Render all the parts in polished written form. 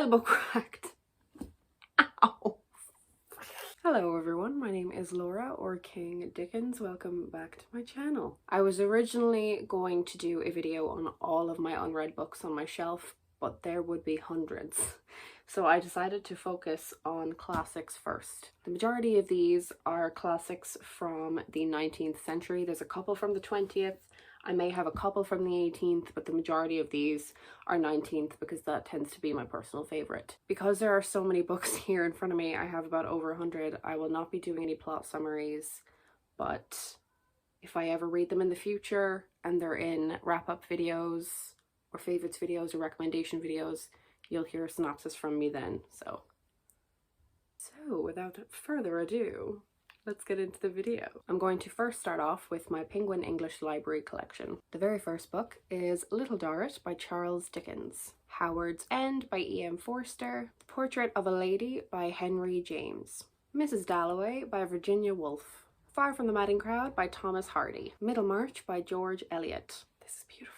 book wrecked. Ow. Hello everyone, my name is Laura or King Dickens. Welcome back to my channel. I was originally going to do a video on all of my unread books on my shelf, but there would be hundreds. So I decided to focus on classics first. The majority of these are classics from the 19th century. There's a couple from the 20th. I may have a couple from the 18th, but the majority of these are 19th because that tends to be my personal favorite. Because there are so many books here in front of me, I have about over 100. I will not be doing any plot summaries, but if I ever read them in the future and they're in wrap-up videos or favorites videos or recommendation videos, you'll hear a synopsis from me then. So without further ado, let's get into the video. I'm going to first start off with my Penguin English Library collection. The very first book is Little Dorrit by Charles Dickens, Howard's End by E.M. Forster, The Portrait of a Lady by Henry James, Mrs. Dalloway by Virginia Woolf, Far from the Madding Crowd by Thomas Hardy, Middlemarch by George Eliot. This is beautiful.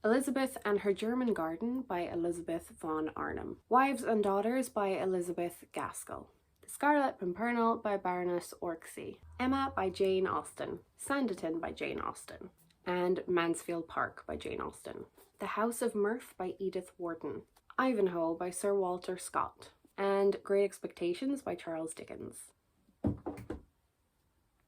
Elizabeth and Her German Garden by Elizabeth von Arnim, Wives and Daughters by Elizabeth Gaskell, The Scarlet Pimpernel by Baroness Orczy, Emma by Jane Austen, Sanditon by Jane Austen, and Mansfield Park by Jane Austen, The House of Mirth by Edith Wharton, Ivanhoe by Sir Walter Scott, and Great Expectations by Charles Dickens.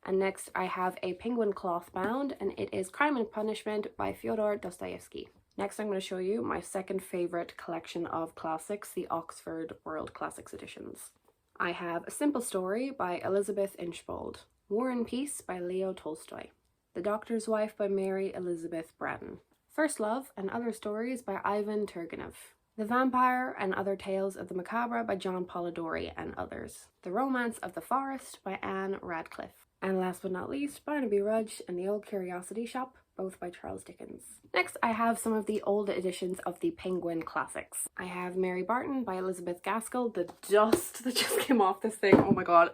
And next I have a Penguin cloth bound, and it is Crime and Punishment by Fyodor Dostoevsky. Next I'm going to show you my second favourite collection of classics, the Oxford World Classics editions. I have A Simple Story by Elizabeth Inchbold, War and Peace by Leo Tolstoy, The Doctor's Wife by Mary Elizabeth Braddon, First Love and Other Stories by Ivan Turgenev, The Vampire and Other Tales of the Macabre by John Polidori and others, The Romance of the Forest by Anne Radcliffe, and last but not least, Barnaby Rudge and the Old Curiosity Shop, both by Charles Dickens. Next, I have some of the old editions of the Penguin classics. I have Mary Barton by Elizabeth Gaskell, the dust that just came off this thing, oh my god.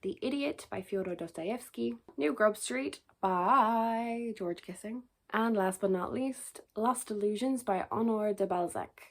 The Idiot by Fyodor Dostoevsky, New Grub Street by George Kissing, and last but not least, Lost Illusions by Honor de Balzac.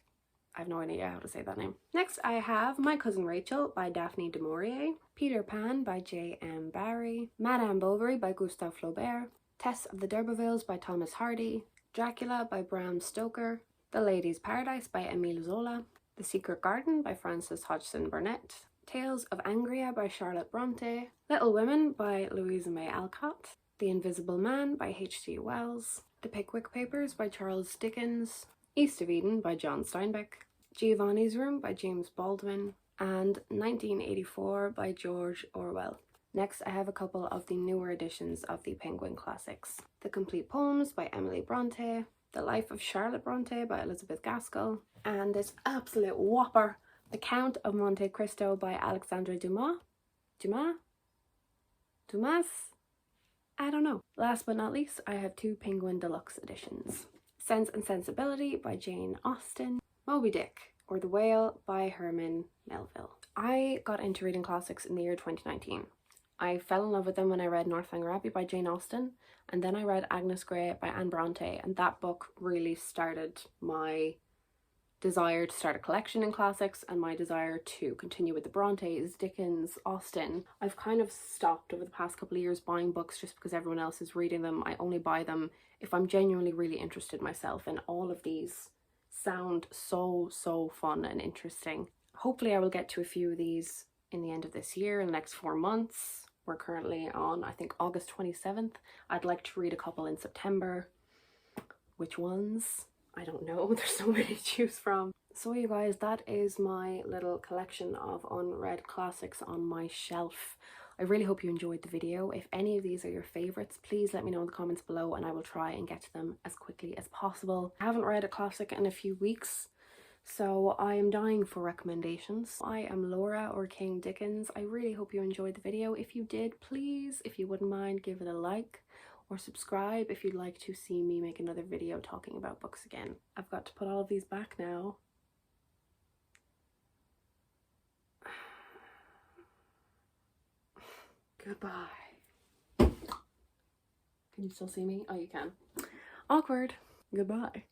I have no idea how to say that name. Next, I have My Cousin Rachel by Daphne du Maurier, Peter Pan by J.M. Barrie, Madame Bovary by Gustave Flaubert, Tess of the d'Urbervilles by Thomas Hardy, Dracula by Bram Stoker, The Lady's Paradise by Émile Zola, The Secret Garden by Frances Hodgson Burnett, Tales of Angria by Charlotte Bronte, Little Women by Louisa May Alcott, The Invisible Man by H.G. Wells, The Pickwick Papers by Charles Dickens, East of Eden by John Steinbeck, Giovanni's Room by James Baldwin, and 1984 by George Orwell. Next, I have a couple of the newer editions of the Penguin classics. The Complete Poems by Emily Bronte, The Life of Charlotte Bronte by Elizabeth Gaskell, and this absolute whopper, The Count of Monte Cristo by Alexandre Dumas? Dumas? I don't know. Last but not least, I have two Penguin Deluxe editions. Sense and Sensibility by Jane Austen, Moby Dick, or The Whale by Herman Melville. I got into reading classics in the year 2019. I fell in love with them when I read Northanger Abbey by Jane Austen, and then I read Agnes Grey by Anne Bronte, and that book really started my desire to start a collection in classics and my desire to continue with the Brontes, Dickens, Austen. I've kind of stopped over the past couple of years buying books just because everyone else is reading them. I only buy them if I'm genuinely really interested myself, and all of these sound so fun and interesting. Hopefully I will get to a few of these in the end of this year, in the next 4 months. We're currently on, I think, August 27th. I'd like to read a couple in September. Which ones? I don't know, there's so many to choose from. So you guys, that is my little collection of unread classics on my shelf. I really hope you enjoyed the video. If any of these are your favourites, please let me know in the comments below and I will try and get to them as quickly as possible. I haven't read a classic in a few weeks, so I am dying for recommendations. I am Laura or King Dickens. I really hope you enjoyed the video. If you did, please, if you wouldn't mind, give it a like or subscribe if you'd like to see me make another video talking about books again. I've got to put all of these back now. Goodbye. Can you still see me? Oh, you can. Awkward. Goodbye.